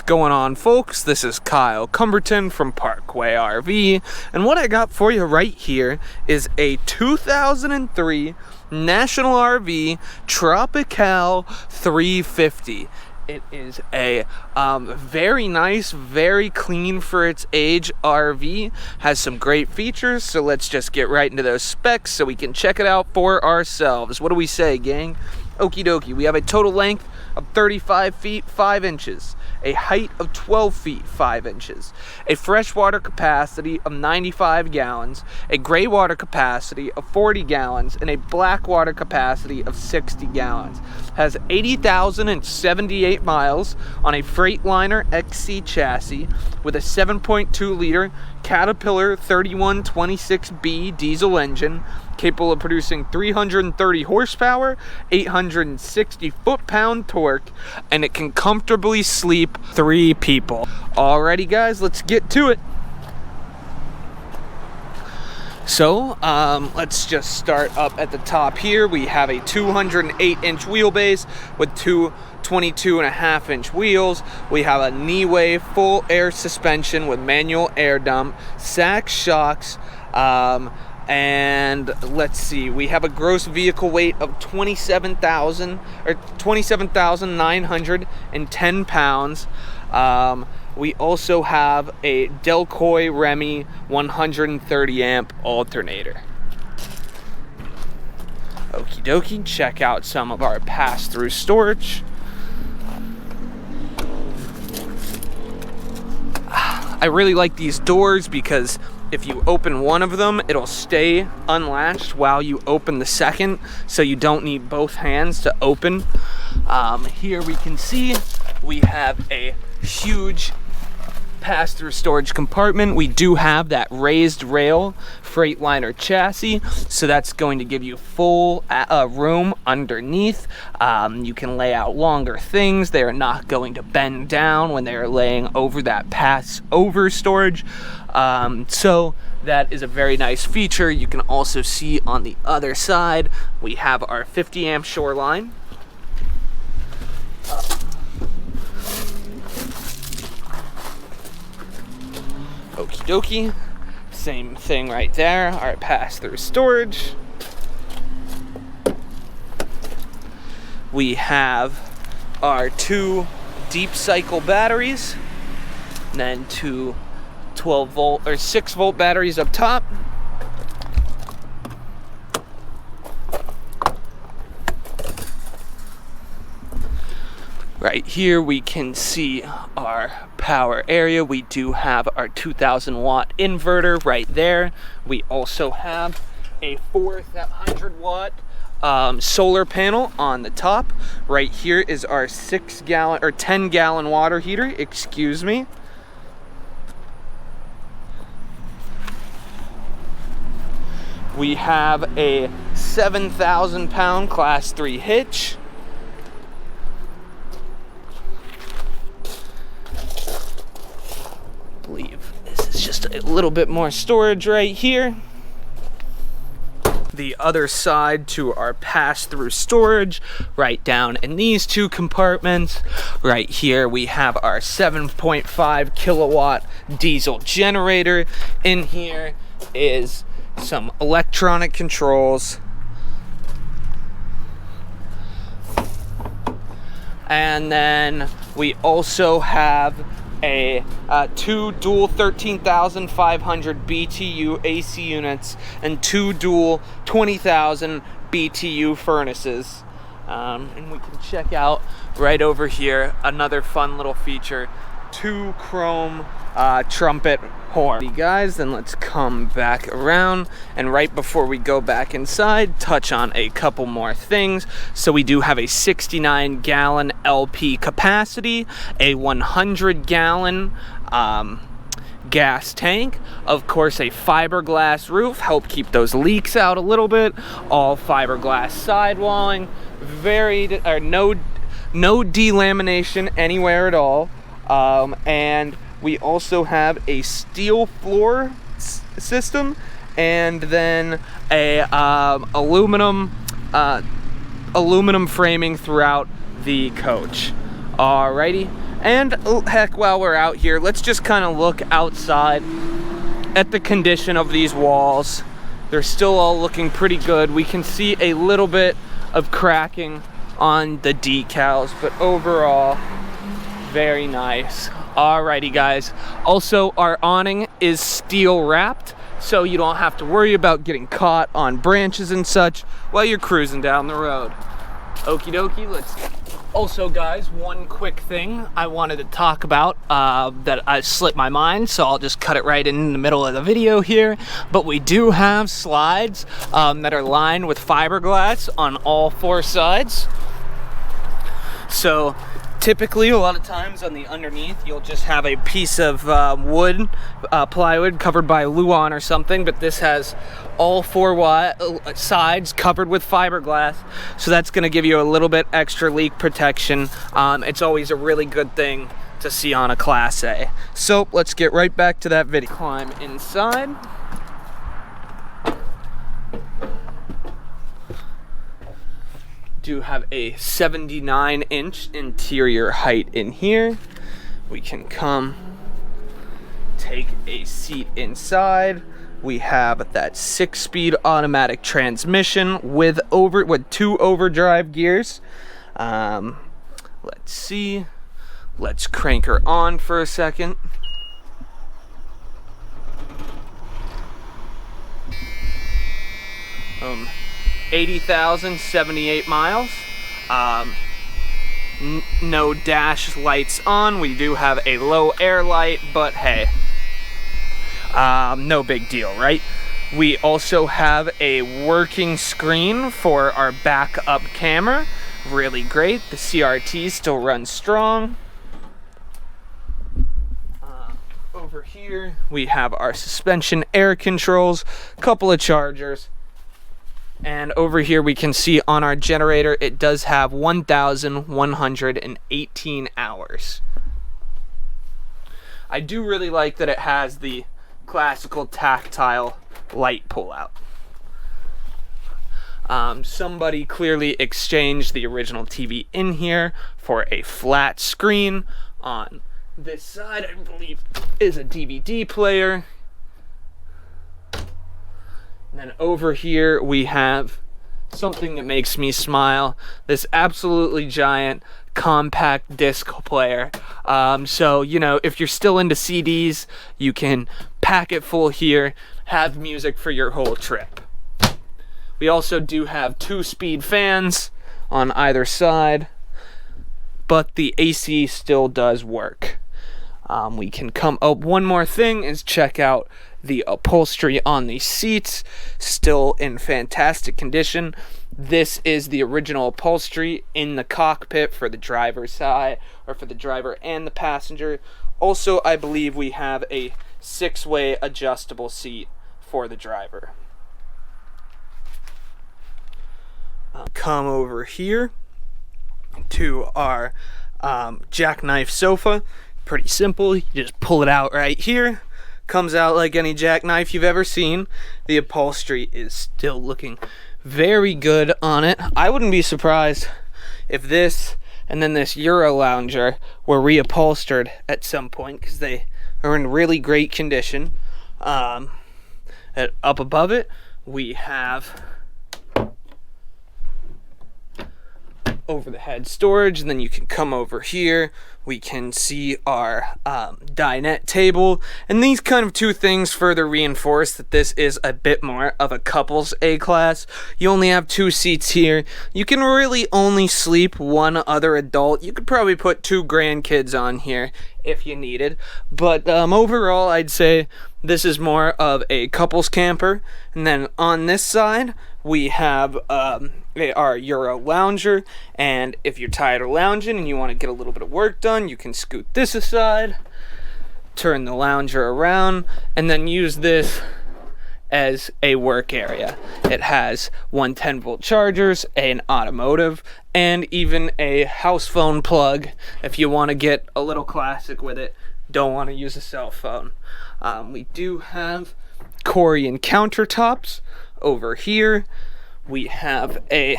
going on, folks? This is Kyle Cumberton from Parkway RV, and what I got for you right here is a 2003 National RV Tropical 350. It is a very nice, very clean for its age RV. Has some great features, so let's just get right into those specs so we can check it out for ourselves. What do we say, gang? Okie dokie. We have a total length of 35 feet 5 inches, a height of 12 feet 5 inches, a freshwater capacity of 95 gallons, a gray water capacity of 40 gallons, and a black water capacity of 60 gallons. Has 80,078 miles on a Freightliner XC chassis with a 7.2 liter Caterpillar 3126B diesel engine, capable of producing 330 horsepower, 860 foot-pound torque, and it can comfortably sleep 3 people. Alrighty guys, let's get to it. So, let's just start up at the top here. We have a 208-inch wheelbase with two 22.5-inch wheels. We have a knee-way full air suspension with manual air dump, sack shocks, and let's see, we have a gross vehicle weight of 27,910 pounds. We also have a Delcoy Remy 130 amp alternator. Okie dokie, check out some of our pass-through storage. I really like these doors because if you open one of them, it'll stay unlatched while you open the second, so you don't need both hands to open. Here we can see we have a huge pass-through storage compartment. We do have that raised rail Freightliner chassis, so that's going to give you full room underneath. You can lay out longer things. They are not going to bend down when they are laying over that pass-over storage. So that is a very nice feature. You can also see on the other side, we have our 50 amp Shoreline. Okie dokie, same thing right there, our pass-through storage. We have our 2 deep cycle batteries, and then 2 12 volt or 6 volt batteries up top. Right here we can see our power area. We do have our 2000 watt inverter right there. We also have a 400 watt solar panel on the top. Right here is our 6 gallon or 10 gallon water heater, excuse me. We have a 7,000 pound class 3 hitch. I believe this is just a little bit more storage right here. The other side to our pass-through storage, right down in these 2 compartments. Right here we have our 7.5 kilowatt diesel generator. In here is some electronic controls, and then we also have a 2 dual 13,500 BTU AC units and 2 dual 20,000 BTU furnaces. And we can check out right over here another fun little feature, 2 chrome trumpet horn. Guys, then let's come back around, and right before we go back inside, touch on a couple more things. So we do have a 69 gallon LP capacity, a 100 gallon gas tank, of course a fiberglass roof, help keep those leaks out a little bit, all fiberglass sidewalling, no delamination anywhere at all, and we also have a steel floor system, and then a aluminum framing throughout the coach. Alrighty, And heck, while we're out here, let's just kind of look outside at the condition of these walls. They're still all looking pretty good. We can see a little bit of cracking on the decals, but overall, very nice. Alrighty guys, also our awning is steel wrapped, so you don't have to worry about getting caught on branches and such while you're cruising down the road. Okie dokie, let's go. Also guys, one quick thing I wanted to talk about that I slipped my mind, so I'll just cut it right in the middle of the video here. But we do have slides that are lined with fiberglass on all 4 sides. So typically, a lot of times on the underneath, you'll just have a piece of wood, plywood covered by Luan or something, but this has all 4 sides covered with fiberglass, so that's going to give you a little bit extra leak protection. It's always a really good thing to see on a Class A. So let's get right back to that video. Climb inside. Do have a 79-inch interior height in here. We can come take a seat inside. We have that 6-speed automatic transmission with 2 overdrive gears. Let's see. Let's crank her on for a second. 80,078 miles. No dash lights on. We do have a low air light, but hey, no big deal, right? We also have a working screen for our backup camera. Really great. The CRT still runs strong. Over here, we have our suspension air controls, couple of chargers. And over here we can see on our generator, it does have 1,118 hours. I do really like that it has the classical tactile light pull-out. Somebody clearly exchanged the original TV in here for a flat screen. On this side, I believe, is a DVD player. And then over here we have something that makes me smile, this absolutely giant compact disc player. So, you know, if you're still into CDs, you can pack it full here, have music for your whole trip. We also do have 2-speed fans on either side, but the AC still does work. We can come up. One more thing is check out the upholstery on these seats, still in fantastic condition. This is the original upholstery in the cockpit for the driver's side, or for the driver and the passenger. Also, I believe we have a 6-way adjustable seat for the driver. Come over here to our jackknife sofa. Pretty simple. You just pull it out right here. Comes out like any jackknife you've ever seen. The upholstery is still looking very good on it. I wouldn't be surprised if this and then this Euro lounger were reupholstered at some point, because they are in really great condition. Up above it, we have over the head storage, and then you can come over here. We can see our dinette table, and these kind of 2 things further reinforce that this is a bit more of a couple's A-class. You only have 2 seats here. You can really only sleep 1 other adult. You could probably put 2 grandkids on here if you needed, but overall I'd say this is more of a couple's camper. And then on this side we have our Euro lounger, and if you're tired of lounging and you want to get a little bit of work done, you can scoot this aside, turn the lounger around, and then use this as a work area. It has 110-volt chargers, an automotive, and even a house phone plug if you want to get a little classic with it, don't want to use a cell phone. We do have Corian countertops. Over here we have a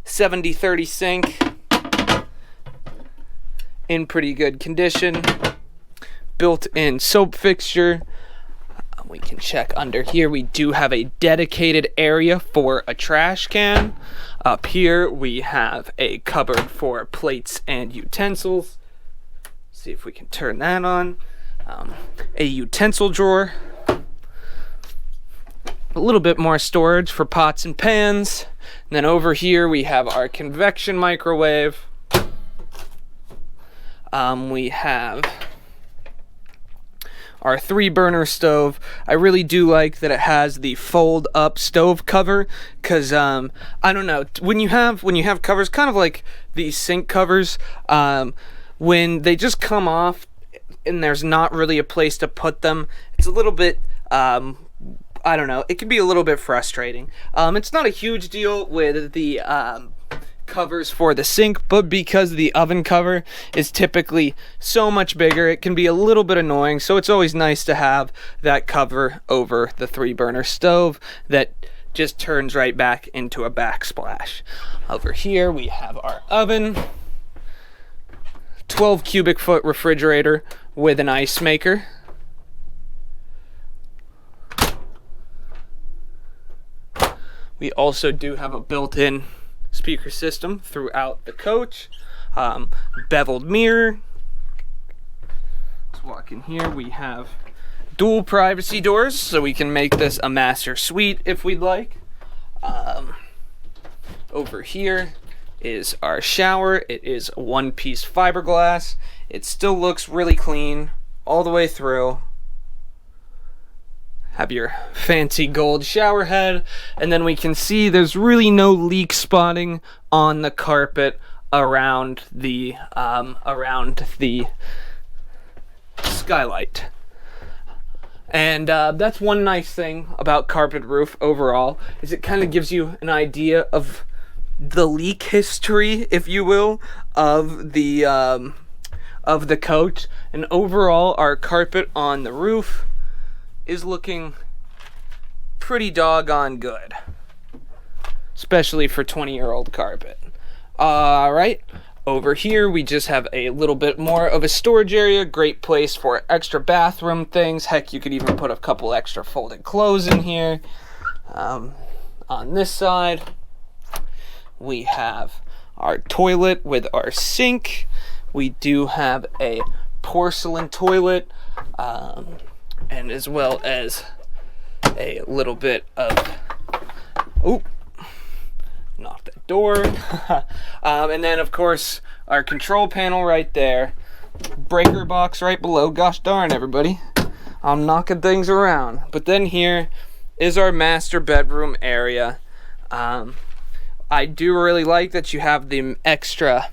70-30 sink in pretty good condition. Built-in soap fixture. We can check under here. We do have a dedicated area for a trash can. Up here we have a cupboard for plates and utensils. See if we can turn that on. A utensil drawer. A little bit more storage for pots and pans. And then over here we have our convection microwave. We have our 3-burner stove. I really do like that it has the fold up stove cover, because I don't know, when you have covers kind of like these sink covers, when they just come off and there's not really a place to put them, it's a little bit I don't know, it can be a little bit frustrating. It's not a huge deal with the covers for the sink, but because the oven cover is typically so much bigger, it can be a little bit annoying. So it's always nice to have that cover over the 3-burner stove that just turns right back into a backsplash. Over here we have our oven, 12 cubic foot refrigerator with an ice maker. We also do have a built-in speaker system throughout the coach. Beveled mirror. Let's walk in here. We have dual privacy doors, so we can make this a master suite if we'd like. Over here is our shower. It is a 1-piece fiberglass. It still looks really clean all the way through. Have your fancy gold shower head, and then we can see there's really no leak spotting on the carpet around the skylight. And that's one nice thing about carpet roof overall, is it kind of gives you an idea of the leak history, if you will, of the coach. And overall, our carpet on the roof is looking pretty doggone good, especially for 20-year-old carpet. Alright, over here we just have a little bit more of a storage area. Great place for extra bathroom things. Heck, you could even put a couple extra folded clothes in here. On this side we have our toilet with our sink. We do have a porcelain toilet, and as well as a little bit of, knock that door. And then of course our control panel right there, breaker box right below. Gosh darn, everybody, I'm knocking things around. But then here is our master bedroom area. I do really like that you have the extra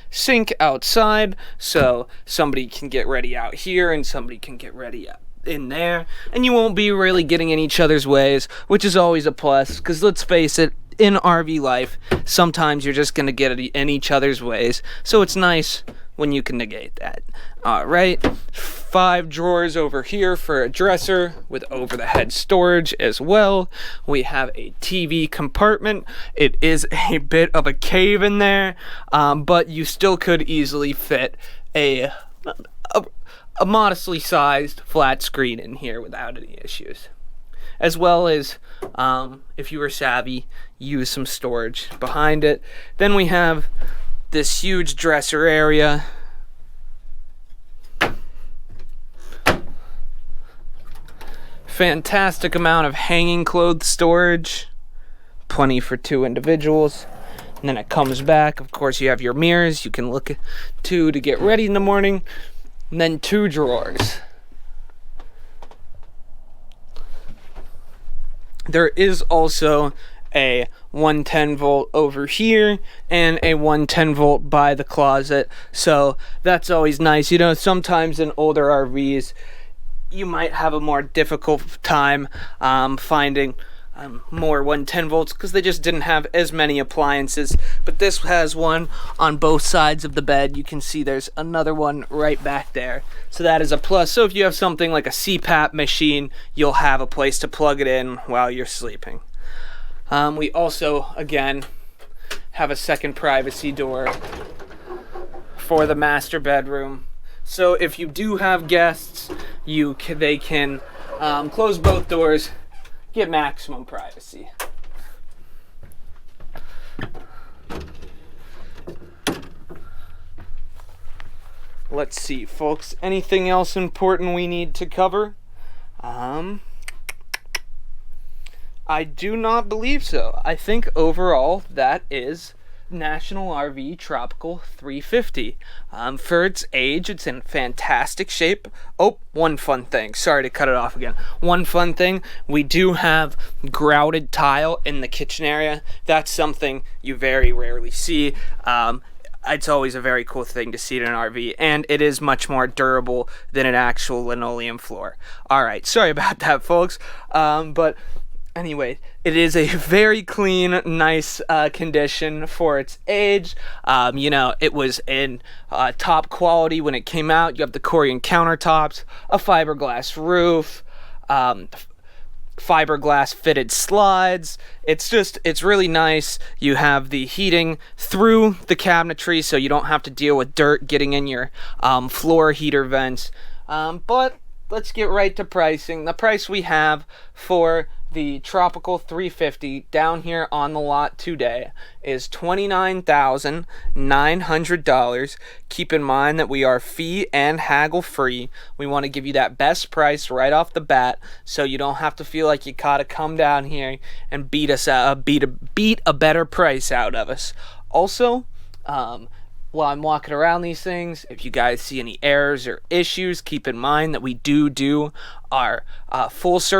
sink outside, so somebody can get ready out here and somebody can get ready in there, and you won't be really getting in each other's ways, which is always a plus, because let's face it, in RV life sometimes you're just gonna get in each other's ways, so it's nice when you can negate that. Alright, 5 drawers over here for a dresser with over-the-head storage as well. We have a TV compartment. It is a bit of a cave in there, but you still could easily fit a modestly sized flat screen in here without any issues. As well as, if you were savvy, use some storage behind it. Then we have this huge dresser area. Fantastic amount of hanging clothes storage. Plenty for 2 individuals. And then it comes back. Of course, you have your mirrors you can look to get ready in the morning. And then 2 drawers. There is also a 110 volt over here and a 110 volt by the closet, so that's always nice. You know, sometimes in older RVs you might have a more difficult time finding more 110 volts because they just didn't have as many appliances, but this has one on both sides of the bed. You can see there's another one right back there, so that is a plus. So if you have something like a CPAP machine, you'll have a place to plug it in while you're sleeping. We also, again, have a second privacy door for the master bedroom. So if you do have guests, they can close both doors, get maximum privacy. Let's see, folks. Anything else important we need to cover? I do not believe so. I think overall that is National RV Tropical 350. For its age, it's in fantastic shape. Oh, one fun thing. Sorry to cut it off again. One fun thing. We do have grouted tile in the kitchen area. That's something you very rarely see. It's always a very cool thing to see in an RV, and it is much more durable than an actual linoleum floor. Alright, sorry about that, folks. But anyway, it is a very clean, nice condition for its age. It was in top quality when it came out. You have the Corian countertops, a fiberglass roof, fiberglass fitted slides. It's really nice. You have the heating through the cabinetry, so you don't have to deal with dirt getting in your floor heater vents. But let's get right to pricing. The price we have for the Tropical 350 down here on the lot today is $29,900. Keep in mind that we are fee and haggle free. We want to give you that best price right off the bat, so you don't have to feel like you gotta come down here and beat a better price out of us. Also, while I'm walking around these things, if you guys see any errors or issues, keep in mind that we do our full service